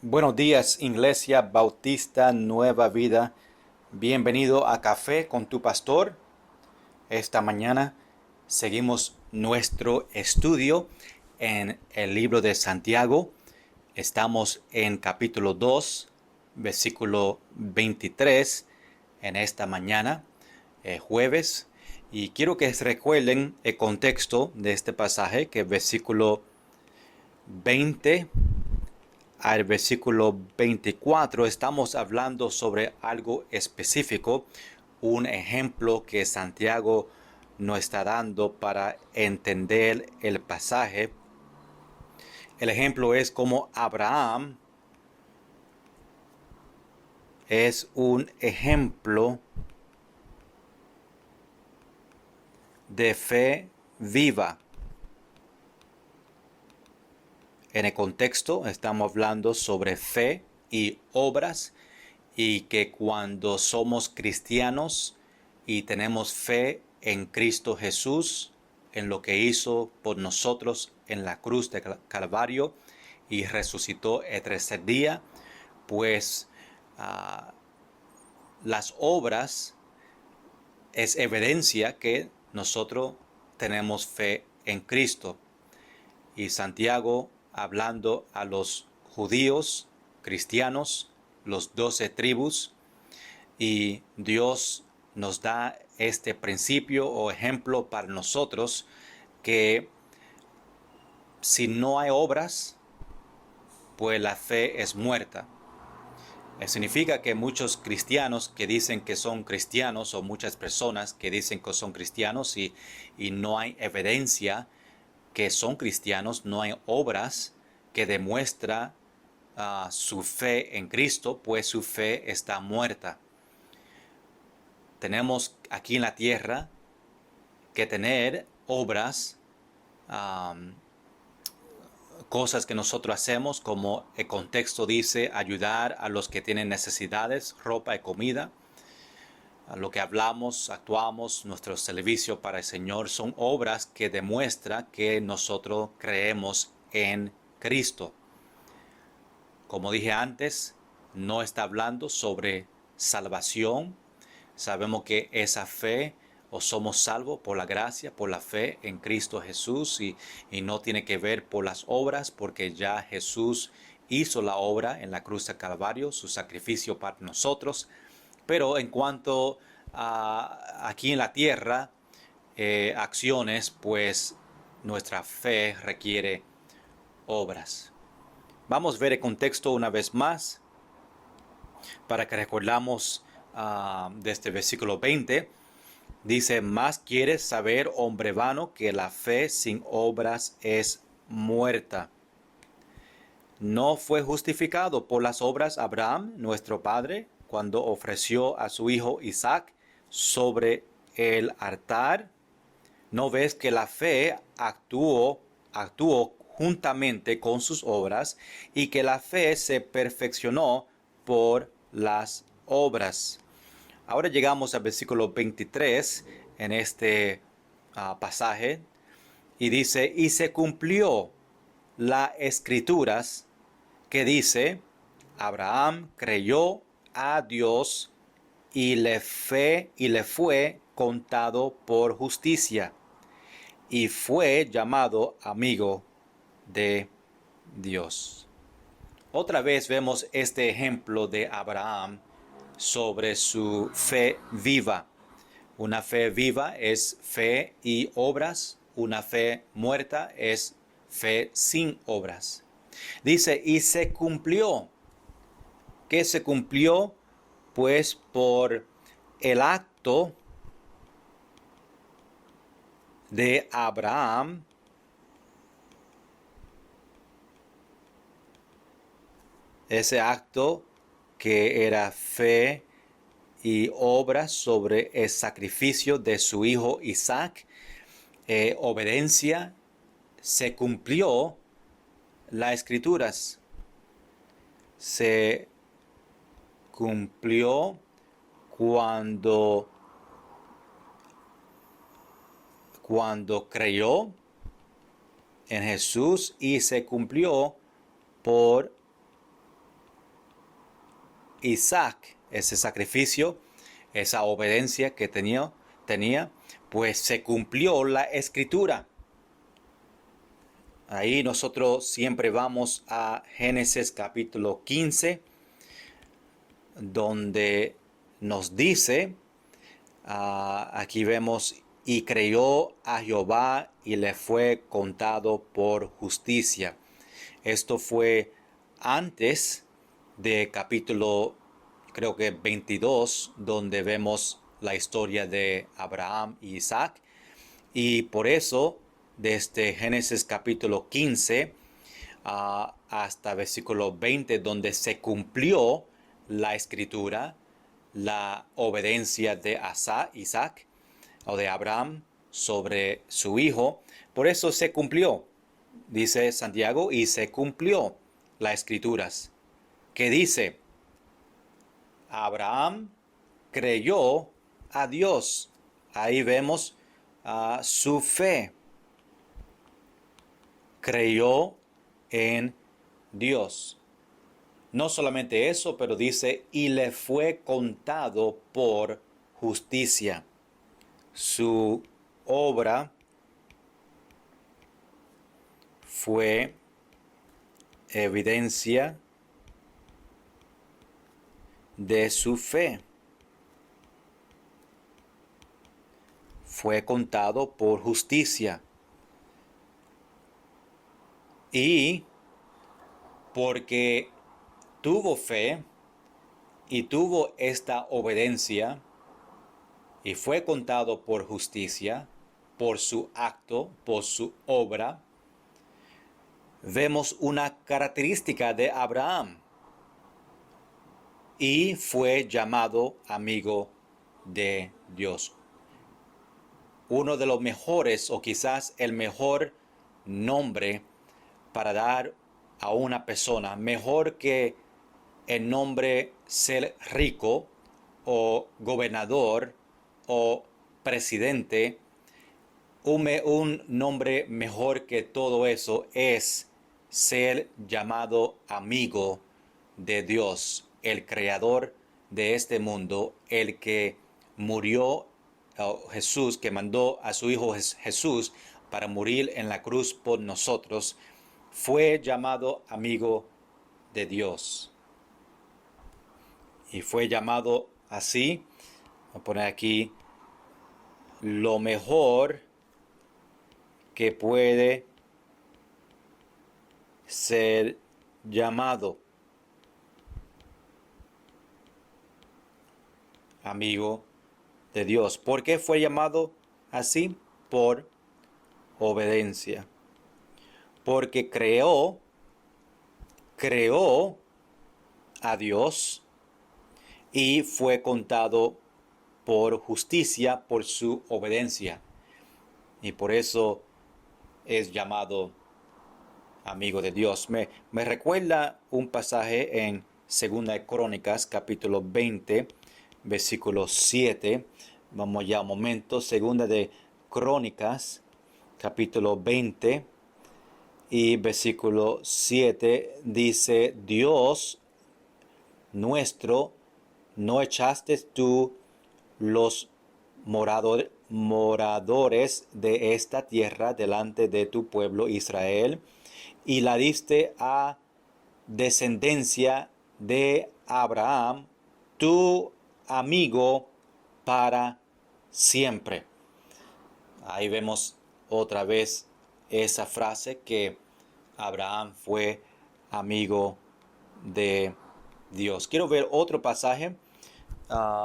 Buenos días, Iglesia Bautista Nueva Vida. Bienvenido a Café con tu Pastor. Esta mañana seguimos nuestro estudio en el libro de Santiago. Estamos en capítulo 2, versículo 23 en esta mañana, jueves. Y quiero que recuerden el contexto de este pasaje, que es versículo 20 al versículo 24 estamos hablando sobre algo específico, un ejemplo que Santiago nos está dando para entender el pasaje. El ejemplo es como Abraham es un ejemplo de fe viva. En el contexto estamos hablando sobre fe y obras, y que cuando somos cristianos y tenemos fe en Cristo Jesús, en lo que hizo por nosotros en la cruz de Calvario y resucitó el tercer día, pues las obras es evidencia que nosotros tenemos fe en Cristo. Y Santiago, hablando a los judíos, cristianos, los 12 tribus, y Dios nos da este principio o ejemplo para nosotros, que si no hay obras, pues la fe es muerta. Significa que muchos cristianos que dicen que son cristianos, o muchas personas que dicen que son cristianos, y no hay evidencia que son cristianos, no hay obras que demuestra su fe en Cristo, pues su fe está muerta. Tenemos aquí en la tierra que tener obras, cosas que nosotros hacemos, como el contexto dice, ayudar a los que tienen necesidades, ropa y comida. A lo que hablamos, actuamos, nuestro servicio para el Señor son obras que demuestran que nosotros creemos en Cristo. Como dije antes, no está hablando sobre salvación. Sabemos que esa fe, o somos salvos por la gracia, por la fe en Cristo Jesús, y no tiene que ver por las obras, porque ya Jesús hizo la obra en la cruz del Calvario, su sacrificio para nosotros. Pero en cuanto a aquí en la tierra, acciones, pues nuestra fe requiere obras. Vamos a ver el contexto una vez más para que recordamos desde el versículo 20. Dice: más quieres saber, hombre vano, que la fe sin obras es muerta. ¿No fue justificado por las obras Abraham, nuestro padre, cuando ofreció a su hijo Isaac sobre el altar? ¿No ves que la fe actuó juntamente con sus obras, y que la fe se perfeccionó por las obras? Ahora llegamos al versículo 23 en este pasaje, y dice: y se cumplió las escrituras que dice: Abraham creyó a Dios, y le fue contado por justicia, y fue llamado amigo de Dios. Otra vez vemos este ejemplo de Abraham sobre su fe viva. Una fe viva es fe y obras. Una fe muerta es fe sin obras. Dice: y se cumplió. ¿Qué se cumplió? Pues por el acto de Abraham, ese acto que era fe y obra sobre el sacrificio de su hijo Isaac, obediencia. Se cumplió las escrituras, se cumplió cuando creyó en Jesús, y se cumplió por Isaac, ese sacrificio, esa obediencia que tenía, pues se cumplió la escritura. Ahí nosotros siempre vamos a Génesis capítulo 15, donde nos dice, aquí vemos, y creyó a Jehová y le fue contado por justicia. Esto fue antes de capítulo, creo que 22, donde vemos la historia de Abraham y Isaac. Y por eso, desde Génesis capítulo 15 hasta versículo 20, donde se cumplió la escritura, la obediencia de Isaac o de Abraham sobre su hijo, por eso se cumplió, dice Santiago, y se cumplió las escrituras, que dice, Abraham creyó a Dios. Ahí vemos su fe. Creyó en Dios. No solamente eso, pero dice, y le fue contado por justicia. Su obra fue evidencia de su fe. Fue contado por justicia. Y porque tuvo fe y tuvo esta obediencia y fue contado por justicia, por su acto, por su obra, vemos una característica de Abraham. Y fue llamado amigo de Dios. Uno de los mejores, o quizás el mejor nombre para dar a una persona, mejor que el nombre ser rico o gobernador o presidente, un nombre mejor que todo eso es ser llamado amigo de Dios, el creador de este mundo, el que murió, Jesús, que mandó a su Hijo Jesús para morir en la cruz por nosotros, fue llamado amigo de Dios. Y fue llamado así, voy a poner aquí, lo mejor que puede ser llamado amigo de Dios. ¿Por qué fue llamado así? Por obediencia. Porque creó a Dios y fue contado por justicia por su obediencia. Y por eso es llamado amigo de Dios. Me recuerda un pasaje en 2 Crónicas, capítulo 20, versículo 7. Vamos ya un momento. 2 Crónicas, capítulo 20 y versículo 7 dice, Dios nuestro, ¿no echaste tú los moradores de esta tierra delante de tu pueblo Israel y la diste a descendencia de Abraham, tu amigo para siempre? Ahí vemos otra vez esa frase que Abraham fue amigo de Dios. Quiero ver otro pasaje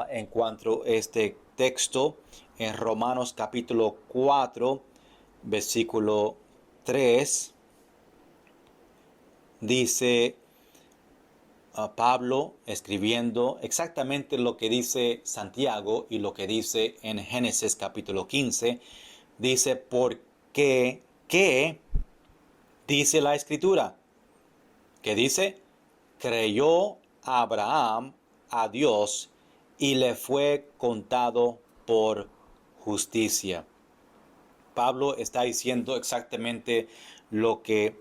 en cuanto a este texto en Romanos capítulo 4, versículo 3. Dice Pablo escribiendo exactamente lo que dice Santiago y lo que dice en Génesis capítulo 15. Dice, porque ¿qué dice la escritura? Que dice, creyó Abraham a Dios y le fue contado por justicia. Pablo está diciendo exactamente lo que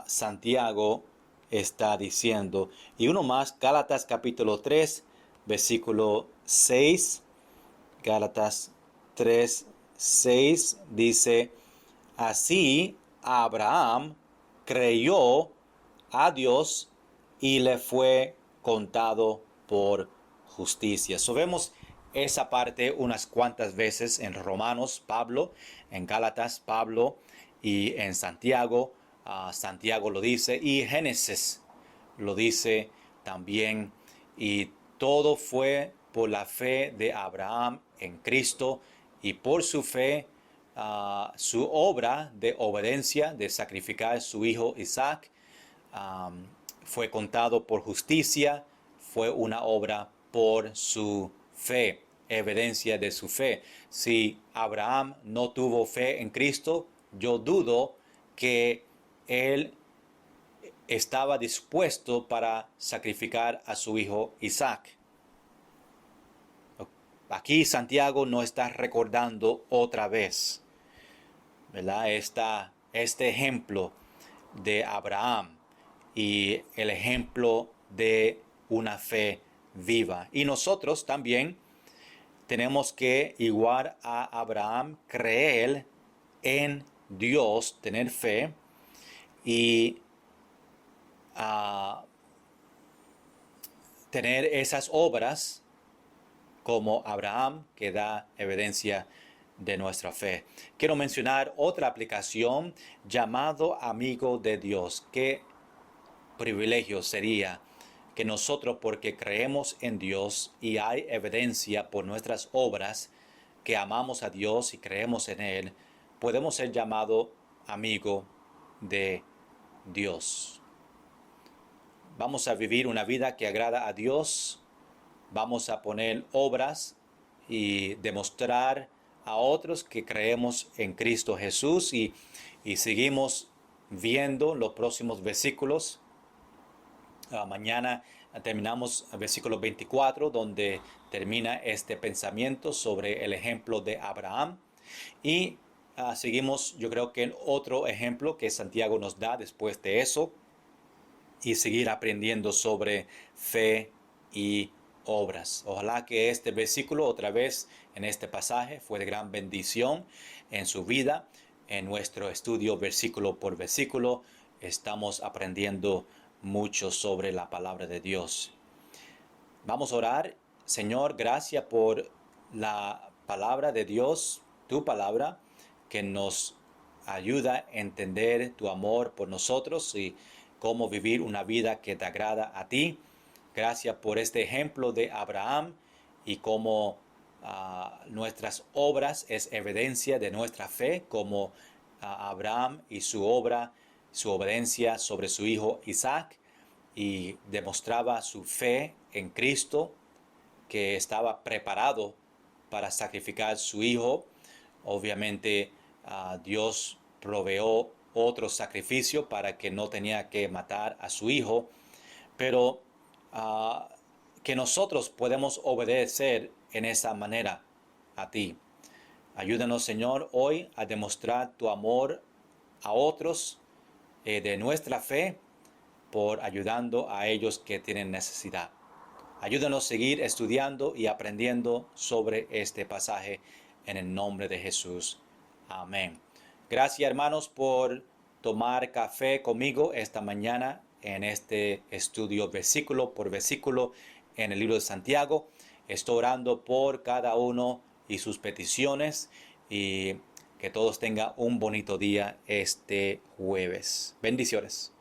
Santiago está diciendo. Y uno más, Gálatas capítulo 3, versículo 6. Gálatas 3, 6 dice, así Abraham creyó a Dios y le fue contado por justicia. So vemos esa parte unas cuantas veces en Romanos, Pablo, en Gálatas, Pablo, y en Santiago, Santiago lo dice, y Génesis lo dice también. Y todo fue por la fe de Abraham en Cristo y por su fe, su obra de obediencia, de sacrificar a su hijo Isaac, fue contado por justicia, fue una obra por su fe, evidencia de su fe. Si Abraham no tuvo fe en Cristo, yo dudo que él estaba dispuesto para sacrificar a su hijo Isaac. Aquí Santiago no está recordando otra vez, ¿verdad? Este ejemplo de Abraham y el ejemplo de una fe viva. Y nosotros también tenemos que, igual a Abraham, creer en Dios, tener fe y tener esas obras como Abraham, que da evidencia de nuestra fe. Quiero mencionar otra aplicación, llamado amigo de Dios. Qué privilegio sería que nosotros, porque creemos en Dios y hay evidencia por nuestras obras que amamos a Dios y creemos en Él, podemos ser llamados amigo de Dios. Vamos a vivir una vida que agrada a Dios. Vamos a poner obras y demostrar a otros que creemos en Cristo Jesús y seguimos viendo los próximos versículos. Mañana terminamos el versículo 24, donde termina este pensamiento sobre el ejemplo de Abraham. Y seguimos, yo creo que en otro ejemplo que Santiago nos da después de eso, y seguir aprendiendo sobre fe y obras. Ojalá que este versículo, otra vez en este pasaje, fue de gran bendición en su vida. En nuestro estudio versículo por versículo estamos aprendiendo mucho sobre la palabra de Dios. Vamos a orar. Señor, gracias por la palabra de Dios, tu palabra, que nos ayuda a entender tu amor por nosotros y cómo vivir una vida que te agrada a ti. Gracias por este ejemplo de Abraham y cómo nuestras obras es evidencia de nuestra fe, como Abraham y su obra, su obediencia sobre su hijo Isaac, y demostraba su fe en Cristo, que estaba preparado para sacrificar su hijo. Obviamente Dios proveó otro sacrificio para que no tenía que matar a su hijo, pero que nosotros podemos obedecer en esa manera a ti. Ayúdanos, Señor, hoy a demostrar tu amor a otros de nuestra fe, por ayudando a ellos que tienen necesidad. Ayúdanos a seguir estudiando y aprendiendo sobre este pasaje en el nombre de Jesús. Amén. Gracias, hermanos, por tomar café conmigo esta mañana en este estudio versículo por versículo en el libro de Santiago. Estoy orando por cada uno y sus peticiones, y que todos tengan un bonito día este jueves. Bendiciones.